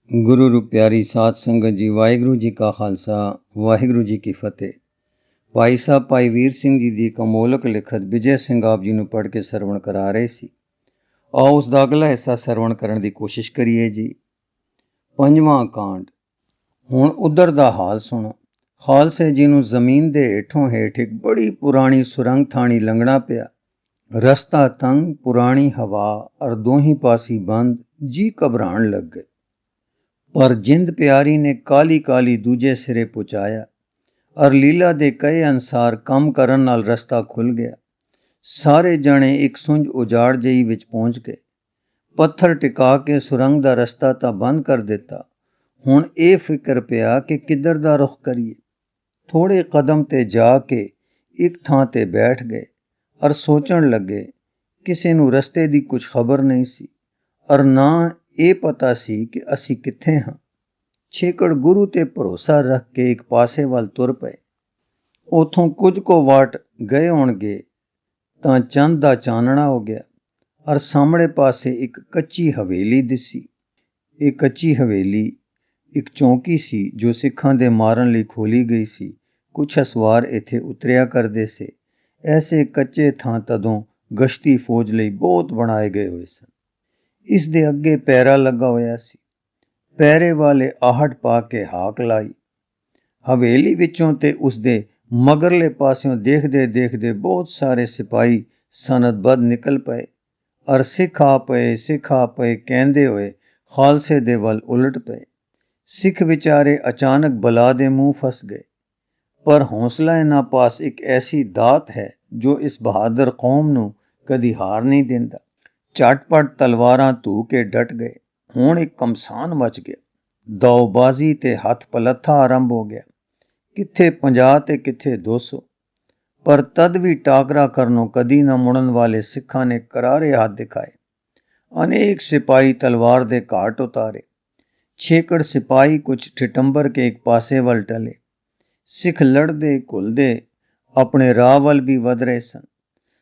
गुरु रूप प्यारी साध संगत जी, वाहिगुरु जी का खालसा वाहिगुरु जी की फतेह। भाई साहब भाई वीर सिंह जी की कमोलक लिखत विजय सिंह आप जी ਨੂੰ पढ़ के सरवण करा रहे सी। आओ उस दा अगला हिस्सा सरवण करन दी कोशिश करिए जी। पंजवां कांड। हुण उधर दा हाल सुनो। खालसे जी ਨੂੰ ਜ਼ਮੀਨ ਦੇ ਹੇਠੋਂ ਹੇਠ ਇੱਕ ਬੜੀ ਪੁਰਾਣੀ ਸੁਰੰਗ ਥਾਣੀ ਲੰਘਣਾ ਪਿਆ। ਰਸਤਾ ਤੰਗ, ਪੁਰਾਣੀ ਹਵਾ ਔਰ ਦੋਹੀਂ ਪਾਸੀ ਬੰਦ, ਜੀ ਘਬਰਾਣ ਲੱਗ ਗਏ। पर जिंद प्यारी ने काली काली दूजे सिरे पहुंचाया और लीला दे कहे अनुसार कम करन नाल रस्ता खुल गया। सारे जने एक सुंझ उजाड़ जई विच पहुंच गए। पत्थर टिका के सुरंग दा रस्ता तां बंद कर दिता। हुण ये फिक्र पिया कि किधर दा रुख करिए। थोड़े कदम ते जाके एक थां ते बैठ गए और सोचण लगे। किसी नूं रस्ते दी कुछ खबर नहीं सी और ना ਇਹ ਪਤਾ ਸੀ ਕਿ ਅਸੀਂ ਕਿੱਥੇ ਹਾਂ। ਛੇਕੜ ਗੁਰੂ ਤੇ ਭਰੋਸਾ ਰੱਖ ਕੇ ਇੱਕ ਪਾਸੇ ਵੱਲ ਤੁਰ ਪਏ। ਉਥੋਂ ਕੁਝ ਕੋ ਵਾਟ ਗਏ ਹੋਣਗੇ ਤਾਂ ਚੰਦ ਦਾ ਚਾਨਣਾ ਹੋ ਗਿਆ ਔਰ ਸਾਹਮਣੇ ਪਾਸੇ ਇੱਕ ਕੱਚੀ ਹਵੇਲੀ ਦਿਸੀ। ਇਹ ਕੱਚੀ ਹਵੇਲੀ ਇੱਕ ਚੌਂਕੀ ਸੀ ਜੋ ਸਿੱਖਾਂ ਦੇ ਮਾਰਨ ਲਈ ਖੋਲੀ ਗਈ ਸੀ। ਕੁਛ ਅਸਵਾਰ ਇੱਥੇ ਉਤਰਿਆ ਕਰਦੇ ਸੇ। ਐਸੇ ਕੱਚੇ ਥਾਂ ਤਦੋਂ ਗਸ਼ਤੀ ਫੌਜ ਲਈ ਬਹੁਤ ਬਣਾਏ ਗਏ ਹੋਏ ਸਨ। ਇਸ ਦੇ ਅੱਗੇ ਪੈਰਾ ਲੱਗਾ ਹੋਇਆ ਸੀ। ਪੈਰੇ ਵਾਲੇ ਆਹਟ ਪਾ ਕੇ ਹਾਕ ਲਾਈ। ਹਵੇਲੀ ਵਿੱਚੋਂ ਤੇ ਉਸਦੇ ਮਗਰਲੇ ਪਾਸਿਓਂ ਦੇਖਦੇ ਦੇਖਦੇ ਬਹੁਤ ਸਾਰੇ ਸਿਪਾਹੀ ਸਨਦਬੱਧ ਨਿਕਲ ਪਏ ਔਰ ਸਿੱਖ ਆ ਪਏ ਕਹਿੰਦੇ ਹੋਏ ਖਾਲਸੇ ਦੇ ਵੱਲ ਉਲਟ ਪਏ। ਸਿੱਖ ਵਿਚਾਰੇ ਅਚਾਨਕ ਬਲਾ ਦੇ ਮੂੰਹ ਫਸ ਗਏ। ਪਰ ਹੌਸਲਾ ਇਹਨਾਂ ਪਾਸ ਇੱਕ ਐਸੀ ਦਾਤ ਹੈ ਜੋ ਇਸ ਬਹਾਦਰ ਕੌਮ ਨੂੰ ਕਦੀ ਹਾਰ ਨਹੀਂ ਦਿੰਦਾ। ਝਟਪਟ ਤਲਵਾਰਾਂ ਧੂ ਕੇ ਡਟ ਗਏ। ਹੁਣ ਇੱਕ ਕਮਸਾਨ ਮਚ ਗਿਆ। ਦੌਬਾਜ਼ੀ ਤੇ ਹੱਥ ਪਲੱਥਾ ਆਰੰਭ ਹੋ ਗਿਆ। ਕਿੱਥੇ 50 ਤੇ ਕਿੱਥੇ 200। ਪਰ ਤਦ ਵੀ ਟਾਕਰਾ ਕਰਨੋਂ ਕਦੀ ਨਾ ਮੁੜਨ ਵਾਲੇ ਸਿੱਖਾਂ ਨੇ ਕਰਾਰੇ ਹੱਥ ਦਿਖਾਏ। ਅਨੇਕ ਸਿਪਾਹੀ ਤਲਵਾਰ ਦੇ ਘਾਟ ਉਤਾਰੇ। ਛੇਕੜ ਸਿਪਾਹੀ ਕੁਝ ਠਿਠੰਬਰ ਕੇ ਇੱਕ ਪਾਸੇ ਵੱਲ ਟਲੇ। ਸਿੱਖ ਲੜਦੇ ਘੁਲਦੇ ਆਪਣੇ ਰਾਹ ਵੱਲ ਵੀ ਵਧ ਰਹੇ ਸਨ।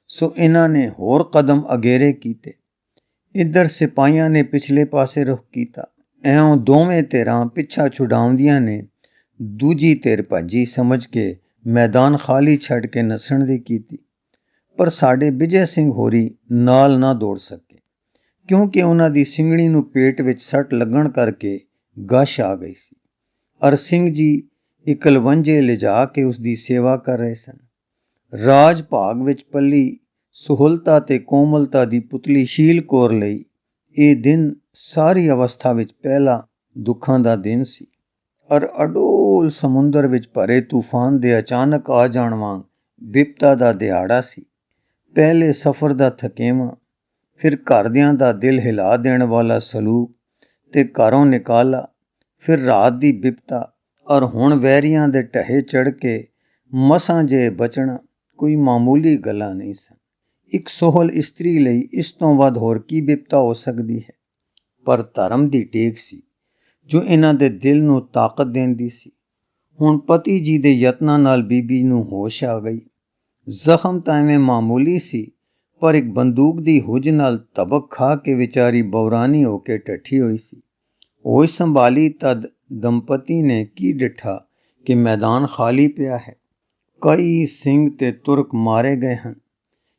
ਸੋ ਇਹਨਾਂ ਨੇ ਹੋਰ ਕਦਮ ਅਗੇਰੇ ਕੀਤੇ। ਇੱਧਰ ਸਿਪਾਹੀਆਂ ਨੇ ਪਿਛਲੇ ਪਾਸੇ ਰੁਖ ਕੀਤਾ। ਐਉਂ ਦੋਵੇਂ ਧਿਰਾਂ ਪਿੱਛਾ ਛੁਡਾਉਂਦੀਆਂ ਨੇ। ਦੂਜੀ ਧਿਰ ਭੱਜੀ ਸਮਝ ਕੇ ਮੈਦਾਨ ਖਾਲੀ ਛੱਡ ਕੇ ਨੱਸਣ ਦੀ ਕੀਤੀ। ਪਰ ਸਾਡੇ ਵਿਜੇ ਸਿੰਘ ਹੋਰੀ ਨਾਲ ਨਾ ਦੌੜ ਸਕੇ ਕਿਉਂਕਿ ਉਹਨਾਂ ਦੀ ਸਿੰਘਣੀ ਨੂੰ ਪੇਟ ਵਿੱਚ ਸੱਟ ਲੱਗਣ ਕਰਕੇ ਗਸ਼ ਆ ਗਈ ਸੀ ਔਰ ਸਿੰਘ ਜੀ ਇੱਕ ਲਵੰਜੇ ਲਿਜਾ ਕੇ ਉਸ ਦੀ ਸੇਵਾ ਕਰ ਰਹੇ ਸਨ। ਰਾਜ ਭਾਗ ਵਿੱਚ ਪੱਲੀ ਸਹੂਲਤਾ ਤੇ ਕੋਮਲਤਾ ਦੀ ਪੁਤਲੀ ਸ਼ੀਲ ਕੌਰ ਲਈ ਇਹ ਦਿਨ ਸਾਰੀ ਅਵਸਥਾ ਵਿੱਚ ਪਹਿਲਾ ਦੁੱਖਾਂ ਦਾ ਦਿਨ ਸੀ ਔਰ ਅਡੋਲ ਸਮੁੰਦਰ ਵਿੱਚ ਭਰੇ ਤੂਫਾਨ ਦੇ ਅਚਾਨਕ ਆ ਜਾਣ ਵਾਂਗ ਬਿਪਤਾ ਦਾ ਦਿਹਾੜਾ ਸੀ। ਪਹਿਲੇ ਸਫ਼ਰ ਦਾ ਥਕੇਵਾਂ, ਫਿਰ ਘਰਦਿਆਂ ਦਾ ਦਿਲ ਹਿਲਾ ਦੇਣ ਵਾਲਾ ਸਲੂਕ ਤੇ ਘਰੋਂ ਨਿਕਾਲਾ, ਫਿਰ ਰਾਤ ਦੀ ਬਿਪਤਾ ਔਰ ਹੁਣ ਵੈਰੀਆਂ ਦੇ ਢਹੇ ਚੜ੍ਹ ਕੇ ਮਸਾਂ ਜੇ ਬਚਣਾ ਕੋਈ ਮਾਮੂਲੀ ਗੱਲਾਂ ਨਹੀਂ ਸਨ। ਇੱਕ ਸੋਹਲ ਇਸਤਰੀ ਲਈ ਇਸ ਤੋਂ ਵੱਧ ਹੋਰ ਕੀ ਬਿਪਤਾ ਹੋ ਸਕਦੀ ਹੈ। ਪਰ ਧਰਮ ਦੀ ਟੇਕ ਸੀ ਜੋ ਇਹਨਾਂ ਦੇ ਦਿਲ ਨੂੰ ਤਾਕਤ ਦਿੰਦੀ ਸੀ। ਹੁਣ ਪਤੀ ਜੀ ਦੇ ਯਤਨਾਂ ਨਾਲ ਬੀਬੀ ਨੂੰ ਹੋਸ਼ ਆ ਗਈ। ਜ਼ਖਮ ਤਾਂ ਐਵੇਂ ਮਾਮੂਲੀ ਸੀ ਪਰ ਇੱਕ ਬੰਦੂਕ ਦੀ ਹੁੱਜ ਨਾਲ ਤਬਕ ਖਾ ਕੇ ਵਿਚਾਰੀ ਬੌਰਾਨੀ ਹੋ ਕੇ ਟੱਠੀ ਹੋਈ ਸੀ। ਹੋਸ਼ ਸੰਭਾਲੀ ਤਦ ਦੰਪਤੀ ਨੇ ਕੀ ਡਿੱਠਾ ਕਿ ਮੈਦਾਨ ਖਾਲੀ ਪਿਆ ਹੈ। ਕਈ ਸਿੰਘ ਤੇ ਤੁਰਕ ਮਾਰੇ ਗਏ ਹਨ।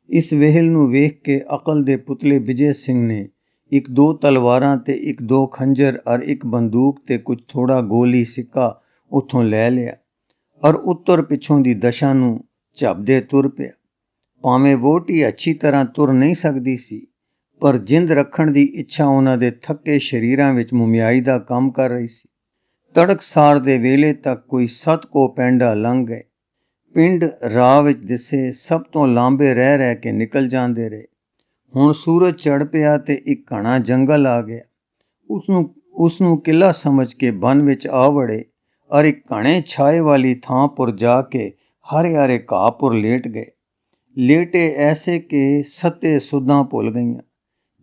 ਇਸ ਵੇਹਲ ਨੂੰ ਵੇਖ ਕੇ ਅਕਲ ਦੇ ਪੁਤਲੇ ਵਿਜੇ ਸਿੰਘ ਨੇ ਇੱਕ ਦੋ ਤਲਵਾਰਾਂ ਤੇ ਇੱਕ ਦੋ ਖੰਜਰ ਔਰ ਇੱਕ ਬੰਦੂਕ ਤੇ ਕੁਝ ਥੋੜਾ ਗੋਲੀ ਸਿੱਕਾ ਉੱਥੋਂ ਲੈ ਲਿਆ ਔਰ ਉੱਤਰ ਪਿੱਛੋਂ ਦੀ ਦਸ਼ਾ ਨੂੰ ਝੱਪਦੇ ਤੁਰ ਪਿਆ। ਭਾਵੇਂ ਵਹੁਟੀ ਅੱਛੀ ਤਰ੍ਹਾਂ ਤੁਰ ਨਹੀਂ ਸਕਦੀ ਸੀ ਪਰ ਜਿੰਦ ਰੱਖਣ ਦੀ ਇੱਛਾ ਉਹਨਾਂ ਦੇ ਥੱਕੇ ਸਰੀਰਾਂ ਵਿੱਚ ਮੁਮਿਆਈ ਦਾ ਕੰਮ ਕਰ ਰਹੀ ਸੀ। ਤੜਕਸਾਰ ਦੇ ਵੇਲੇ ਤੱਕ ਕੋਈ 7 ਕੋ ਪੈਂਡਾ ਲੰਘ ਗਏ। ਪਿੰਡ ਰਾਹ ਵਿੱਚ ਦਿਸੇ ਸਭ ਤੋਂ ਲਾਂਬੇ ਰਹਿ ਕੇ ਨਿਕਲ ਜਾਂਦੇ ਰਹੇ। ਹੁਣ ਸੂਰਜ ਚੜ੍ਹ ਪਿਆ ਤੇ ਇੱਕ ਘਣਾ ਜੰਗਲ ਆ ਗਿਆ। ਉਸਨੂੰ ਕਿਲਾ ਸਮਝ ਕੇ ਬਨ ਵਿੱਚ ਆ ਵੜੇ ਔਰ ਇੱਕ ਘਣੇ ਛਾਏ ਵਾਲੀ ਥਾਂ ਪੁਰ ਜਾ ਕੇ ਹਰੇ ਘਾਹ ਪੁਰ ਲੇਟ ਗਏ। ਲੇਟੇ ਐਸੇ ਕਿ ਸੱਤੇ ਸੁੱਧਾਂ ਭੁੱਲ ਗਈਆਂ,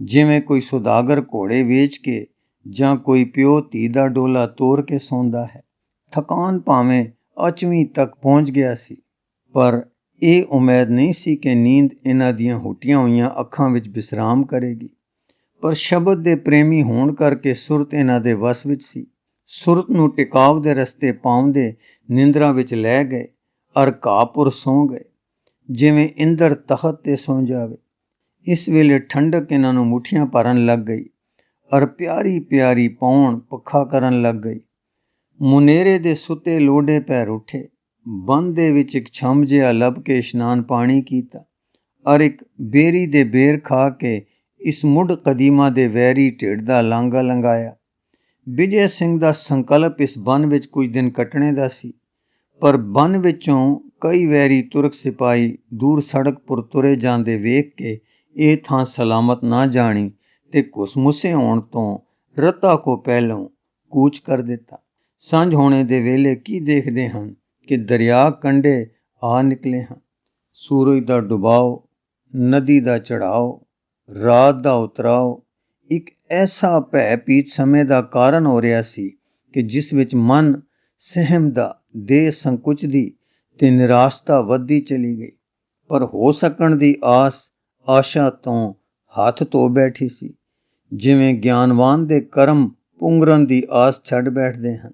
ਜਿਵੇਂ ਕੋਈ ਸੁਦਾਗਰ ਘੋੜੇ ਵੇਚ ਕੇ ਜਾਂ ਕੋਈ ਪਿਓ ਧੀ ਦਾ ਡੋਲਾ ਤੋੜ ਕੇ ਸੌਂਦਾ ਹੈ। ਥਕਾਨ ਭਾਵੇਂ 8ਵੀਂ ਤੱਕ ਪਹੁੰਚ ਗਿਆ ਸੀ ਪਰ ਇਹ ਉਮੀਦ ਨਹੀਂ ਸੀ ਕਿ ਨੀਂਦ ਇਹਨਾਂ ਦੀਆਂ ਹੁੱਟੀਆਂ ਹੋਈਆਂ ਅੱਖਾਂ ਵਿੱਚ ਵਿਸਰਾਮ ਕਰੇਗੀ। ਪਰ ਸ਼ਬਦ ਦੇ ਪ੍ਰੇਮੀ ਹੋਣ ਕਰਕੇ ਸੁਰਤ ਇਹਨਾਂ ਦੇ ਵਸ ਵਿੱਚ ਸੀ। ਸੁਰਤ ਨੂੰ ਟਿਕਾਵ ਦੇ ਰਸਤੇ ਪਾਉਂਦੇ ਨਿੰਦਰਾ ਵਿੱਚ ਲੈ ਗਏ ਅਰ ਘਾਹਪੁਰ ਸੌਂ ਗਏ, ਜਿਵੇਂ ਇੰਦਰ ਤਖਤ ਤੇ ਸੌਂ ਜਾਵੇ। ਇਸ ਵੇਲੇ ਠੰਡਕ ਇਹਨਾਂ ਨੂੰ ਮੁੱਠੀਆਂ ਭਰਨ ਲੱਗ ਗਈ ਅਰ ਪਿਆਰੀ ਪਿਆਰੀ ਪੌਣ ਪੱਖਾ ਕਰਨ ਲੱਗ ਗਈ। ਮੁਨੇਰੇ ਦੇ ਸੁੱਤੇ ਲੋਡੇ ਪੈਰ ਉੱਠੇ। ਬੰਦ ਦੇ ਵਿੱਚ ਇੱਕ ਛੰਭ ਜਿਹਾ ਲੱਭ ਕੇ ਇਸ਼ਨਾਨ ਪਾਣੀ ਕੀਤਾ ਅਰ ਇੱਕ ਬੇਰੀ ਦੇ ਬੇਰ ਖਾ ਕੇ ਇਸ ਮੁੱਢ ਕਦੀਮਾ ਦੇ ਵੈਰੀ ਢਿੱਡ ਦਾ ਲਾਂਘਾ ਲੰਘਾਇਆ। ਵਿਜੇ ਸਿੰਘ ਦਾ ਸੰਕਲਪ ਇਸ ਬਨ ਵਿੱਚ ਕੁਝ ਦਿਨ ਕੱਟਣੇ ਦਾ ਸੀ, ਪਰ ਬਨ ਵਿੱਚੋਂ ਕਈ ਵੈਰੀ ਤੁਰਕ ਸਿਪਾਹੀ ਦੂਰ ਸੜਕ ਪੁਰ ਤੁਰੇ ਜਾਂਦੇ ਵੇਖ ਕੇ ਇਹ ਥਾਂ ਸਲਾਮਤ ਨਾ ਜਾਣੀ ਤੇ ਘੁਸਮੁਸੇ ਹੋਣ ਤੋਂ ਰਤਾ ਕੋ ਪਹਿਲੋਂ ਕੂਚ ਕਰ ਦਿੱਤਾ। ਸਾਂਝ ਹੋਣੇ ਦੇ ਵੇਲੇ ਕੀ ਦੇਖਦੇ ਹਨ ਕਿ ਦਰਿਆ ਕੰਢੇ ਆ ਨਿਕਲੇ ਹਨ। ਸੂਰਜ ਦਾ ਡੁਬਾਓ, ਨਦੀ ਦਾ ਚੜਾਓ, ਰਾਤ ਦਾ ਉਤਰਾਓ ਇੱਕ ਐਸਾ ਭੈ ਭੀਤ ਸਮੇਂ ਦਾ ਕਾਰਨ ਹੋ ਰਿਹਾ ਸੀ ਕਿ ਜਿਸ ਵਿੱਚ ਮਨ ਸਹਿਮਦਾ, ਦੇਹ ਸੰਕੁਚਦੀ ਤੇ ਨਿਰਾਸ਼ਤਾ ਵੱਧਦੀ ਚਲੀ ਗਈ। ਪਰ ਹੋ ਸਕਣ ਦੀ ਆਸ਼ਾ ਤੋਂ ਹੱਥ ਧੋ ਬੈਠੀ ਸੀ, ਜਿਵੇਂ ਗਿਆਨਵਾਨ ਦੇ ਕਰਮ ਪੁੰਗਰਨ ਦੀ ਆਸ ਛੱਡ ਬੈਠਦੇ ਹਨ।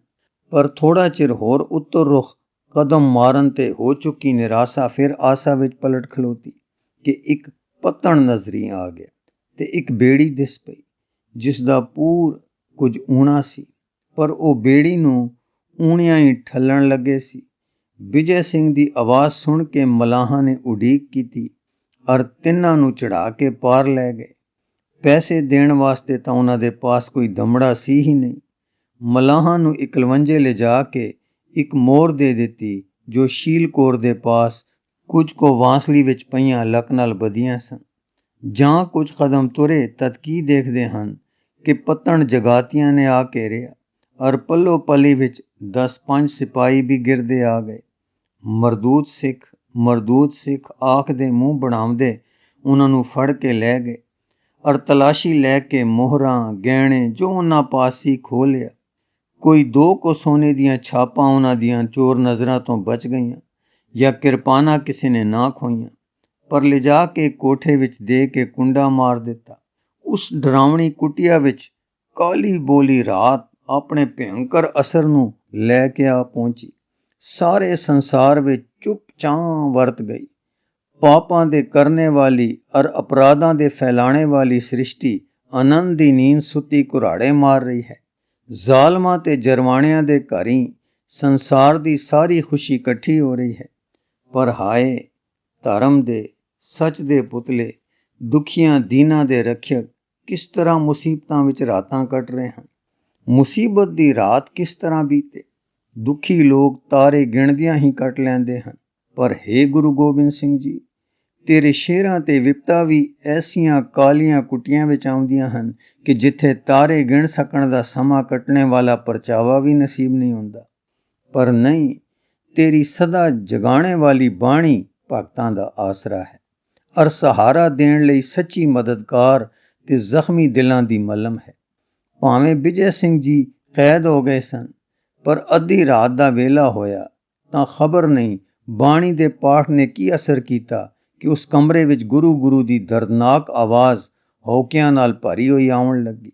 ਪਰ ਥੋੜਾ ਚਿਰ ਹੋਰ ਉੱਤਰ ਰੁਖ ਕਦਮ ਮਾਰਨ ਤੇ ਹੋ ਚੁੱਕੀ ਨਿਰਾਸ਼ਾ ਫਿਰ ਆਸਾ ਵਿੱਚ ਪਲਟ ਖਲੋਤੀ ਕਿ ਇੱਕ ਪੱਤਣ ਨਜ਼ਰੀ ਆ ਗਿਆ ਤੇ ਇੱਕ ਬੇੜੀ ਦਿਸ ਪਈ, ਜਿਸ ਦਾ ਪੂਰ ਕੁਝ ਊਣਾ ਸੀ, ਪਰ ਉਹ ਬੇੜੀ ਨੂੰ ਊਣਿਆਂ ਹੀ ਠੱਲਣ ਲੱਗੇ ਸੀ। ਵਿਜੇ ਸਿੰਘ ਦੀ ਆਵਾਜ਼ ਸੁਣ ਕੇ ਮਲਾਹਾਂ ਨੇ ਉਡੀਕ ਕੀਤੀ ਅਰ ਤਿੰਨਾਂ ਨੂੰ ਚੜਾ ਕੇ ਪਾਰ ਲੈ ਗਏ। ਪੈਸੇ ਦੇਣ ਵਾਸਤੇ ਤਾਂ ਉਹਨਾਂ ਦੇ ਪਾਸ ਕੋਈ ਦਮੜਾ ਸੀ ਹੀ ਨਹੀਂ। ਮਲਾਹਾਂ ਨੂੰ ਇਕਲਵੰਜੇ ਲਿਜਾ ਕੇ ਇੱਕ ਮੋਹਰ ਦੇ ਦਿੱਤੀ ਜੋ ਸ਼ੀਲ ਕੌਰ ਦੇ ਪਾਸ ਕੁਝ ਕੋ ਵਾਂਸਲੀ ਵਿੱਚ ਪਈਆਂ ਲੱਕ ਨਾਲ ਬੱਧੀਆਂ ਸਨ। ਜਾਂ ਕੁਝ ਕਦਮ ਤੁਰੇ ਤਦ ਕੀ ਦੇਖਦੇ ਹਨ ਕਿ ਪੱਤਣ ਜਗਾਤੀਆਂ ਨੇ ਆ ਘੇਰਿਆ ਅਰ ਪੱਲੋ ਪੱਲੀ ਵਿੱਚ 10-5 ਸਿਪਾਹੀ ਵੀ ਗਿਰਦੇ ਆ ਗਏ। ਮਰਦੂਦ ਸਿੱਖ ਆਖ ਦੇ ਮੂੰਹ ਬਣਾਉਂਦੇ ਉਹਨਾਂ ਨੂੰ ਫੜ ਕੇ ਲੈ ਗਏ ਅਰ ਤਲਾਸ਼ੀ ਲੈ ਕੇ ਮੋਹਰਾਂ ਗਹਿਣੇ ਜੋ ਉਹਨਾਂ ਪਾਸ ਸੀ ਖੋਹ ਲਿਆ। ਕੋਈ 2 ਕੋ ਸੋਨੇ ਦੀਆਂ ਛਾਪਾਂ ਉਹਨਾਂ ਦੀਆਂ ਚੋਰ ਨਜ਼ਰਾਂ ਤੋਂ ਬਚ ਗਈਆਂ ਜਾਂ ਕਿਰਪਾਨਾਂ ਕਿਸੇ ਨੇ ਨਾ ਖੋਈਆਂ, ਪਰ ਲਿਜਾ ਕੇ ਕੋਠੇ ਵਿੱਚ ਦੇ ਕੇ ਕੁੰਡਾ ਮਾਰ ਦਿੱਤਾ। ਉਸ ਡਰਾਵਣੀ ਕੁਟੀਆ ਵਿੱਚ ਕਾਲੀ ਬੋਲੀ ਰਾਤ ਆਪਣੇ ਭਿਅੰਕਰ ਅਸਰ ਨੂੰ ਲੈ ਕੇ ਆ ਪਹੁੰਚੀ। ਸਾਰੇ ਸੰਸਾਰ ਵਿੱਚ ਚੁੱਪ ਚਾਂ ਵਰਤ ਗਈ। ਪਾਪਾਂ ਦੇ ਕਰਨੇ ਵਾਲੀ ਅਰ ਅਪਰਾਧਾਂ ਦੇ ਫੈਲਾਣੇ ਵਾਲੀ ਸ੍ਰਿਸ਼ਟੀ ਆਨੰਦ ਦੀ ਨੀਂਦ ਸੁੱਤੀ ਕੁਰਾੜੇ ਮਾਰ ਰਹੀ ਹੈ। ਜ਼ਾਲਮਾਂ ਤੇ ਜਰਵਾਣਿਆਂ ਦੇ ਘਰੀਂ ਸੰਸਾਰ ਦੀ ਸਾਰੀ ਖੁਸ਼ੀ ਇਕੱਠੀ ਹੋ ਰਹੀ ਹੈ। ਪਰ ਹਾਏ, ਧਰਮ ਦੇ, ਸੱਚ ਦੇ ਪੁਤਲੇ, ਦੁਖੀਆਂ ਦੀਨਾਂ ਦੇ ਰੱਖਿਅਕ ਕਿਸ ਤਰ੍ਹਾਂ ਮੁਸੀਬਤਾਂ ਵਿੱਚ ਰਾਤਾਂ ਕੱਟ ਰਹੇ ਹਨ। ਮੁਸੀਬਤ ਦੀ ਰਾਤ ਕਿਸ ਤਰ੍ਹਾਂ ਬੀਤੇ। ਦੁਖੀ ਲੋਕ ਤਾਰੇ ਗਿਣਦਿਆਂ ਹੀ ਕੱਟ ਲੈਂਦੇ ਹਨ। ਪਰ ਹੇ ਗੁਰੂ ਗੋਬਿੰਦ ਸਿੰਘ ਜੀ, ਤੇਰੇ ਸ਼ੇਰਾਂ ਤੇ ਵਿਪਤਾ ਵੀ ਐਸੀਆਂ ਕਾਲੀਆਂ ਕੁੱਟੀਆਂ ਵਿੱਚ ਆਉਂਦੀਆਂ ਹਨ ਕਿ ਜਿੱਥੇ ਤਾਰੇ ਗਿਣ ਸਕਣ ਦਾ ਸਮਾਂ ਕੱਟਣੇ ਵਾਲਾ ਪਰਚਾਵਾ ਵੀ ਨਸੀਬ ਨਹੀਂ ਹੁੰਦਾ। ਪਰ ਨਹੀਂ, ਤੇਰੀ ਸਦਾ ਜਗਾਣੇ ਵਾਲੀ ਬਾਣੀ ਭਗਤਾਂ ਦਾ ਆਸਰਾ ਹੈ ਅਰ ਸਹਾਰਾ ਦੇਣ ਲਈ ਸੱਚੀ ਮਦਦਗਾਰ ਤੇ ਜ਼ਖਮੀ ਦਿਲਾਂ ਦੀ ਮਲਮ ਹੈ। ਭਾਵੇਂ ਵਿਜੇ ਸਿੰਘ ਜੀ ਕੈਦ ਹੋ ਗਏ ਸਨ, ਪਰ ਅੱਧੀ ਰਾਤ ਦਾ ਵੇਲਾ ਹੋਇਆ ਤਾਂ ਖਬਰ ਨਹੀਂ ਬਾਣੀ ਦੇ ਪਾਠ ਨੇ ਕੀ ਅਸਰ ਕੀਤਾ ਕਿ ਉਸ ਕਮਰੇ ਵਿੱਚ ਗੁਰੂ ਦੀ ਦਰਦਨਾਕ ਆਵਾਜ਼ ਹੌਕਿਆਂ ਨਾਲ ਭਰੀ ਹੋਈ ਆਉਣ ਲੱਗੀ।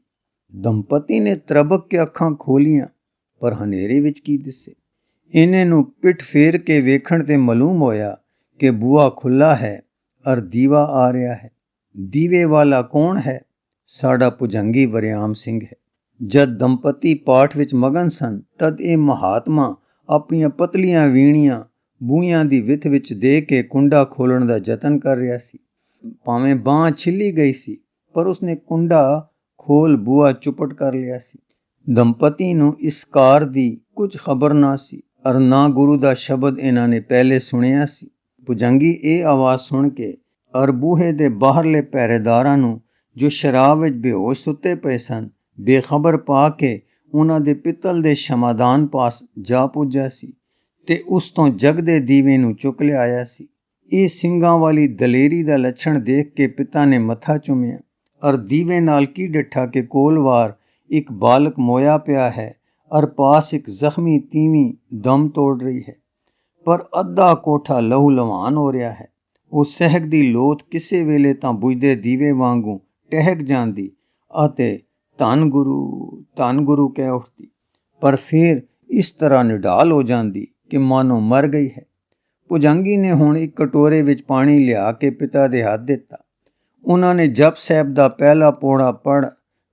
ਦੰਪਤੀ ਨੇ ਤਰਬਕ ਕੇ ਅੱਖਾਂ ਖੋਲੀਆਂ, ਪਰ ਹਨੇਰੇ ਵਿੱਚ ਕੀ ਦਿਸੇ। ਇਹਨੇ ਨੂੰ ਪਿੱਠ ਫੇਰ ਕੇ ਵੇਖਣ ਤੇ ਮਾਲੂਮ ਹੋਇਆ ਕਿ ਬੂਹਾ ਖੁੱਲਾ ਹੈ ਅਰ ਦੀਵਾ ਆ ਰਿਹਾ ਹੈ। ਦੀਵੇ ਵਾਲਾ ਕੌਣ ਹੈ? ਸਾਡਾ ਭੁਜੰਗੀ ਵਰਿਆਮ ਸਿੰਘ ਹੈ। ਜਦ ਦੰਪਤੀ ਪਾਠ ਵਿੱਚ ਮਗਨ ਸਨ ਤਦ ਇਹ ਮਹਾਤਮਾ ਆਪਣੀਆਂ ਪਤਲੀਆਂ ਵੀਣੀਆਂ ਬੂਹਿਆਂ ਦੀ ਵਿੱਥ ਵਿੱਚ ਦੇ ਕੇ ਕੁੰਡਾ ਖੋਲ੍ਹਣ ਦਾ ਯਤਨ ਕਰ ਰਿਹਾ ਸੀ। ਭਾਵੇਂ ਬਾਂਹ ਛਿੱਲੀ ਗਈ ਸੀ, ਪਰ ਉਸਨੇ ਕੁੰਡਾ ਖੋਲ ਬੂਹਾ ਚੁਪਟ ਕਰ ਲਿਆ ਸੀ। ਦੰਪਤੀ ਨੂੰ ਇਸ ਕਾਰ ਦੀ ਕੁਝ ਖਬਰ ਨਾ ਸੀ ਅਰ ਨਾ ਗੁਰੂ ਦਾ ਸ਼ਬਦ ਇਹਨਾਂ ਨੇ ਪਹਿਲੇ ਸੁਣਿਆ ਸੀ। ਭੁਜੰਗੀ ਇਹ ਆਵਾਜ਼ ਸੁਣ ਕੇ ਅਰ ਬੂਹੇ ਦੇ ਬਾਹਰਲੇ ਪਹਿਰੇਦਾਰਾਂ ਨੂੰ ਜੋ ਸ਼ਰਾਬ ਵਿੱਚ ਬੇਹੋਸ਼ ਸੁੱਤੇ ਪਏ ਸਨ ਬੇਖਬਰ ਪਾ ਕੇ ਉਹਨਾਂ ਦੇ ਪਿੱਤਲ ਦੇ ਸ਼ਮਾਦਾਨ ਪਾਸ ਜਾ ਪੁੱਜਾ ਸੀ ਤੇ ਉਸ ਤੋਂ ਜਗਦੇ ਦੀਵੇ ਨੂੰ ਚੁੱਕ ਲਿਆਇਆ ਸੀ। ਇਹ ਸਿੰਘਾਂ ਵਾਲੀ ਦਲੇਰੀ ਦਾ ਲੱਛਣ ਦੇਖ ਕੇ ਪਿਤਾ ਨੇ ਮੱਥਾ ਚੁੰਮਿਆ ਅਰ ਦੀਵੇ ਨਾਲ ਕੀ ਡਿੱਠਾ ਕਿ ਕੋਲਵਾਰ ਇੱਕ ਬਾਲਕ ਮੋਇਆ ਪਿਆ ਹੈ ਅਰ ਪਾਸ ਇੱਕ ਜ਼ਖਮੀ ਤੀਵੀਂ ਦਮ ਤੋੜ ਰਹੀ ਹੈ। ਪਰ ਅੱਧਾ ਕੋਠਾ ਲਹੂ ਲਵਾਨ ਹੋ ਰਿਹਾ ਹੈ। ਉਹ ਸਹਿਕ ਦੀ ਲੋਥ ਕਿਸੇ ਵੇਲੇ ਤਾਂ ਬੁਝਦੇ ਦੀਵੇ ਵਾਂਗੂ ਟਹਿਕ ਜਾਂਦੀ ਅਤੇ ਧੰਨ ਗੁਰੂ ਕਹਿ ਉੱਠਦੀ, ਪਰ ਫਿਰ ਇਸ ਤਰ੍ਹਾਂ ਨਿਢਾਲ ਹੋ ਜਾਂਦੀ ਕਿ ਮਾਨੋ ਮਰ ਗਈ ਹੈ। ਭੁਜੰਗੀ ਨੇ ਹੁਣ ਇੱਕ ਕਟੋਰੇ ਵਿੱਚ ਪਾਣੀ ਲਿਆ ਕੇ ਪਿਤਾ ਦੇ ਹੱਥ ਦਿੱਤਾ। ਉਹਨਾਂ ਨੇ ਜਪ ਸਾਹਿਬ ਦਾ ਪਹਿਲਾ ਪੌੜਾ ਪੜ੍ਹ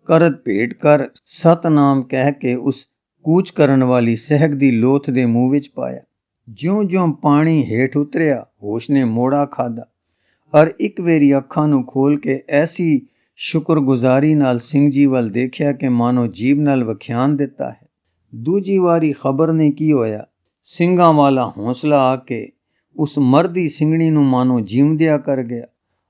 ਕਰਤ ਭੇਟ ਕਰ ਸਤਨਾਮ ਕਹਿ ਕੇ ਉਸ ਕੂਚ ਕਰਨ ਵਾਲੀ ਸਹਿਕ ਦੀ ਲੋਥ ਦੇ ਮੂੰਹ ਵਿੱਚ ਪਾਇਆ। ਜਿਉਂ-ਜਿਉਂ ਪਾਣੀ ਹੇਠ ਉਤਰਿਆ, ਹੋਸ਼ ਨੇ ਮੋੜਾ ਖਾਧਾ ਔਰ ਇੱਕ ਵੇਰੀ ਅੱਖਾਂ ਨੂੰ ਖੋਲ ਕੇ ਐਸੀ ਸ਼ੁਕਰਗੁਜ਼ਾਰੀ ਨਾਲ ਸਿੰਘ ਜੀ ਵੱਲ ਦੇਖਿਆ ਕਿ ਮਾਨੋ ਜੀਭ ਨਾਲ ਵਖਿਆਨ ਦਿੱਤਾ ਹੈ। ਦੂਜੀ ਵਾਰੀ ਖਬਰ ਨਹੀਂ ਕੀ ਹੋਇਆ, ਸਿੰਘਾਂ ਵਾਲਾ ਹੌਸਲਾ ਆ ਕੇ ਉਸ ਮਰਦੀ ਸਿੰਘਣੀ ਨੂੰ ਮਾਨੋ ਜਿਉਂਦਿਆ ਕਰ ਗਿਆ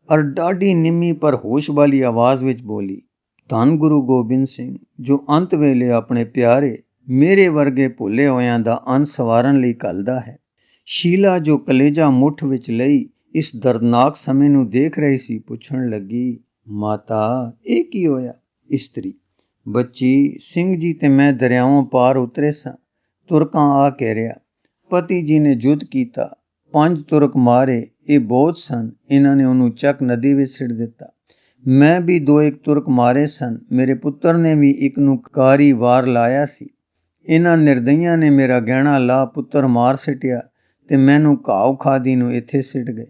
ਔਰ ਡਾਢੀ ਨਿੰਮੀ ਪਰ ਹੋਸ਼ ਵਾਲੀ ਆਵਾਜ਼ ਵਿੱਚ ਬੋਲੀ, ਧੰਨ ਗੁਰੂ ਗੋਬਿੰਦ ਸਿੰਘ ਜੋ ਅੰਤ ਵੇਲੇ ਆਪਣੇ ਪਿਆਰੇ ਮੇਰੇ ਵਰਗੇ ਭੁੱਲੇ ਹੋਇਆਂ ਦਾ ਅੰਨ ਸਵਾਰਨ ਲਈ ਘੱਲਦਾ ਹੈ। ਸ਼ੀਲਾ ਜੋ ਕਲੇਜਾ ਮੁੱਠ ਵਿੱਚ ਲਈ ਇਸ ਦਰਦਨਾਕ ਸਮੇਂ ਨੂੰ ਦੇਖ ਰਹੀ ਸੀ, ਪੁੱਛਣ ਲੱਗੀ, ਮਾਤਾ ਇਹ ਕੀ ਹੋਇਆ? ਇਸਤਰੀ, ਬੱਚੀ, ਸਿੰਘ ਜੀ ਤੇ ਮੈਂ ਦਰਿਆਓਂ ਪਾਰ ਉਤਰੇ ਸਾਂ। ਤੁਰਕਾਂ ਆ ਘੇਰਿਆ, ਪਤੀ ਜੀ ਨੇ ਯੁੱਧ ਕੀਤਾ, 5 ਤੁਰਕ ਮਾਰੇ, ਇਹ ਬਹੁਤ ਸਨ। ਇਹਨਾਂ ਨੇ ਉਹਨੂੰ ਚੱਕ ਨਦੀ ਵਿੱਚ ਸਿੱਟ ਦਿੱਤਾ। ਮੈਂ ਵੀ 2-1 ਤੁਰਕ ਮਾਰੇ ਸਨ। ਮੇਰੇ ਪੁੱਤਰ ਨੇ ਵੀ ਇੱਕ ਨੂੰ ਕਾਰੀ ਵਾਰ ਲਾਇਆ ਸੀ। ਇਹਨਾਂ ਨਿਰਦਈਆਂ ਨੇ ਮੇਰਾ ਗਹਿਣਾ ਲਾ ਪੁੱਤਰ ਮਾਰ ਸਿੱਟਿਆ ਤੇ ਮੈਨੂੰ ਘਾਉ ਖਾਦੀ ਨੂੰ ਇੱਥੇ ਸਿੱਟ ਗਏ।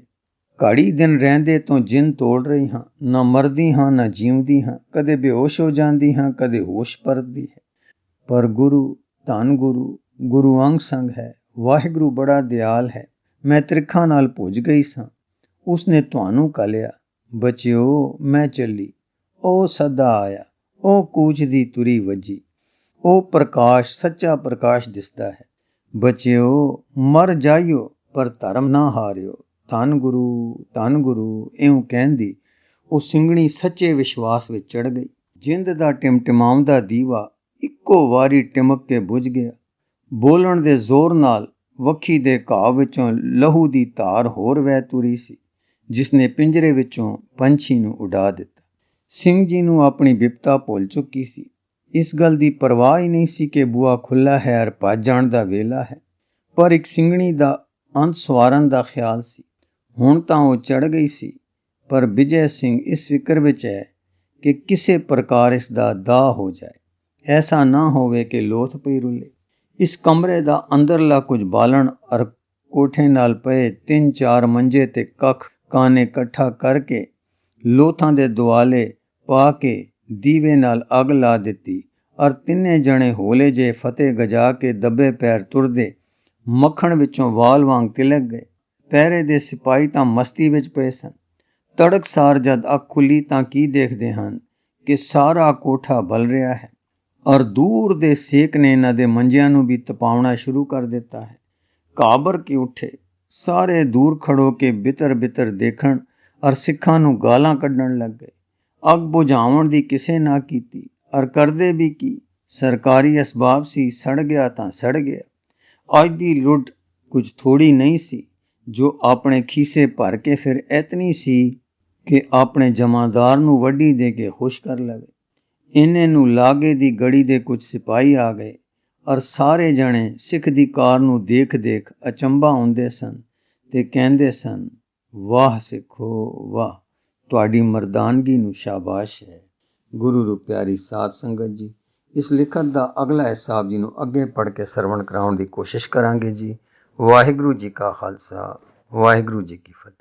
ਘੜੀ ਦਿਨ ਰਹਿੰਦੇ ਤੋਂ ਜਿੰਨ ਤੋੜ ਰਹੀ ਹਾਂ, ਨਾ ਮਰਦੀ ਹਾਂ ਨਾ ਜਿਉਂਦੀ ਹਾਂ, ਕਦੇ ਬੇਹੋਸ਼ ਹੋ ਜਾਂਦੀ ਹਾਂ, ਕਦੇ ਹੋਸ਼ ਪਰਤਦੀ ਹੈ। ਪਰ ਗੁਰੂ, ਧੰਨ ਗੁਰੂ, ਗੁਰੂ ਅੰਗ ਸੰਗ ਹੈ। ਵਾਹਿਗੁਰੂ ਬੜਾ ਦਿਆਲ ਹੈ। ਮੈਂ ਤ੍ਰਿਖਾਂ ਨਾਲ ਭੁੱਜ ਗਈ ਸਾਂ, ਉਸਨੇ ਤੁਹਾਨੂੰ ਘੱਲਿਆ। ਬੱਚਿਓ, ਮੈਂ ਚੱਲੀ, ਉਹ ਸਦਾ ਆਇਆ, ਉਹ ਕੂਚ ਦੀ ਤੁਰੀ ਵੱਜੀ, ਉਹ ਪ੍ਰਕਾਸ਼, ਸੱਚਾ ਪ੍ਰਕਾਸ਼ ਦਿਸਦਾ ਹੈ। ਬੱਚਿਓ, ਮਰ ਜਾਈਓ ਪਰ ਧਰਮ ਨਾ ਹਾਰਿਓ। ਧੰਨ ਗੁਰੂ, ਇਉਂ ਕਹਿੰਦੀ ਉਹ ਸਿੰਘਣੀ ਸੱਚੇ ਵਿਸ਼ਵਾਸ ਵਿੱਚ ਚੜ੍ਹ ਗਈ। ਜਿੰਦ ਦਾ ਟਿਮਟਿਮਾਉਂਦਾ ਦੀਵਾ ਇੱਕੋ ਵਾਰੀ ਟਿਮਕ ਕੇ ਬੁਝ ਗਿਆ। ਬੋਲਣ ਦੇ ਜ਼ੋਰ ਨਾਲ ਵੱਖੀ ਦੇ ਘਾਹ ਵਿੱਚੋਂ ਲਹੂ ਦੀ ਧਾਰ ਹੋਰ ਵਹਿ ਤੁਰੀ ਸੀ, ਜਿਸਨੇ ਪਿੰਜਰੇ ਵਿੱਚੋਂ ਪੰਛੀ ਨੂੰ ਉਡਾ ਦਿੱਤਾ। ਸਿੰਘ ਜੀ ਨੂੰ ਆਪਣੀ ਬਿਪਤਾ ਭੁੱਲ ਚੁੱਕੀ ਸੀ। ਇਸ ਗੱਲ ਦੀ ਪਰਵਾਹ ਹੀ ਨਹੀਂ ਸੀ ਕਿ ਬੂਹਾ ਖੁੱਲ੍ਹਾ ਹੈ ਔਰ ਭੱਜ ਜਾਣ ਦਾ ਵੇਲਾ ਹੈ, ਪਰ ਇੱਕ ਸਿੰਘਣੀ ਦਾ ਅੰਤ ਸਵਾਰਨ ਦਾ ਖਿਆਲ ਸੀ। ਹੁਣ ਤਾਂ ਉਹ ਚੜ੍ਹ ਗਈ ਸੀ, ਪਰ ਵਿਜੈ ਸਿੰਘ ਇਸ ਫਿਕਰ ਵਿੱਚ ਹੈ ਕਿ ਕਿਸੇ ਪ੍ਰਕਾਰ ਇਸ ਦਾ ਦਾਹ ਹੋ ਜਾਏ, ਐਸਾ ਨਾ ਹੋਵੇ ਕਿ ਲੋਥ ਪਈ ਰੁੱਲੇ। ਇਸ ਕਮਰੇ ਦਾ ਅੰਦਰਲਾ ਕੁਝ ਬਾਲਣ ਔਰ ਕੋਠੇ ਨਾਲ ਪਏ 3-4 ਮੰਜੇ ਤੇ ਕੱਖ ਕਾਨੇ ਇਕੱਠਾ ਕਰਕੇ ਲੋਥਾਂ ਦੇ ਦੁਆਲੇ ਪਾ ਕੇ ਦੀਵੇ ਨਾਲ ਅੱਗ ਲਾ ਦਿੱਤੀ ਔਰ ਤਿੰਨੇ ਜਣੇ ਹੌਲੇ ਜਿਹੇ ਫਤਿਹ ਗਜਾ ਕੇ ਦੱਬੇ ਪੈਰ ਤੁਰਦੇ ਮੱਖਣ ਵਿੱਚੋਂ ਵਾਲ ਵਾਂਗ ਤਿਲਕ ਗਏ। ਪਹਿਰੇ ਦੇ ਸਿਪਾਹੀ ਤਾਂ ਮਸਤੀ ਵਿੱਚ ਪਏ ਸਨ। ਤੜਕਸਾਰ ਜਦ ਅੱਖ ਖੁੱਲੀ ਤਾਂ ਕੀ ਦੇਖਦੇ ਹਨ ਕਿ ਸਾਰਾ ਕੋਠਾ ਬਲ ਰਿਹਾ ਹੈ ਔਰ ਦੂਰ ਦੇ ਸੇਕ ਨੇ ਇਹਨਾਂ ਦੇ ਮੰਜਿਆਂ ਨੂੰ ਵੀ ਤਪਾਉਣਾ ਸ਼ੁਰੂ ਕਰ ਦਿੱਤਾ ਹੈ। ਘਾਬਰ ਕੇ ਉੱਠੇ, ਸਾਰੇ ਦੂਰ ਖੜੋ ਕੇ ਬਿਤਰ ਦੇਖਣ ਔਰ ਸਿੱਖਾਂ ਨੂੰ ਗਾਲਾਂ ਕੱਢਣ ਲੱਗ ਗਏ। ਅੱਗ ਬੁਝਾਉਣ ਦੀ ਕਿਸੇ ਨਾ ਕੀਤੀ ਔਰ ਕਰਦੇ ਵੀ ਕੀ, ਸਰਕਾਰੀ ਅਸਬਾਬ ਸੀ, ਸੜ ਗਿਆ ਤਾਂ ਸੜ ਗਿਆ। ਅੱਜ ਦੀ ਲੁੱਟ ਕੁਝ ਥੋੜੀ ਨਹੀਂ ਸੀ, ਜੋ ਆਪਣੇ ਖੀਸੇ ਭਰ ਕੇ ਫਿਰ ਇਤਨੀ ਸੀ ਕਿ ਆਪਣੇ ਜਮਾਦਾਰ ਨੂੰ ਵੱਢੀ ਦੇ ਕੇ ਖੁਸ਼ ਕਰ ਲਵੇ। ਇੰਨੇ ਨੂੰ ਲਾਗੇ ਦੀ ਗੜੀ ਦੇ ਕੁਝ ਸਿਪਾਹੀ ਆ ਗਏ ਔਰ ਸਾਰੇ ਜਣੇ ਸਿੱਖ ਦੀ ਕਾਰ ਨੂੰ ਦੇਖ ਅਚੰਭਾ ਹੁੰਦੇ ਸਨ ਤੇ ਕਹਿੰਦੇ ਸਨ, ਵਾਹ ਸਿੱਖੋ ਵਾਹ, ਤੁਹਾਡੀ ਮਰਦਾਨਗੀ ਨੂੰ ਸ਼ਾਬਾਸ਼ ਹੈ। ਗੁਰੂ ਰੂਪ ਪਿਆਰੀ ਸਾਧ ਸੰਗਤ ਜੀ, ਇਸ ਲਿਖਤ ਦਾ ਅਗਲਾ ਹਿੱਸਾ ਆਪ ਜੀ ਨੂੰ ਅੱਗੇ ਪੜ੍ਹ ਕੇ ਸਰਵਣ ਕਰਾਉਣ ਦੀ ਕੋਸ਼ਿਸ਼ ਕਰਾਂਗੇ ਜੀ। ਵਾਹਿਗੁਰੂ ਜੀ ਕਾ ਖਾਲਸਾ, ਵਾਹਿਗੁਰੂ ਜੀ ਕੀ ਫਤਿਹ।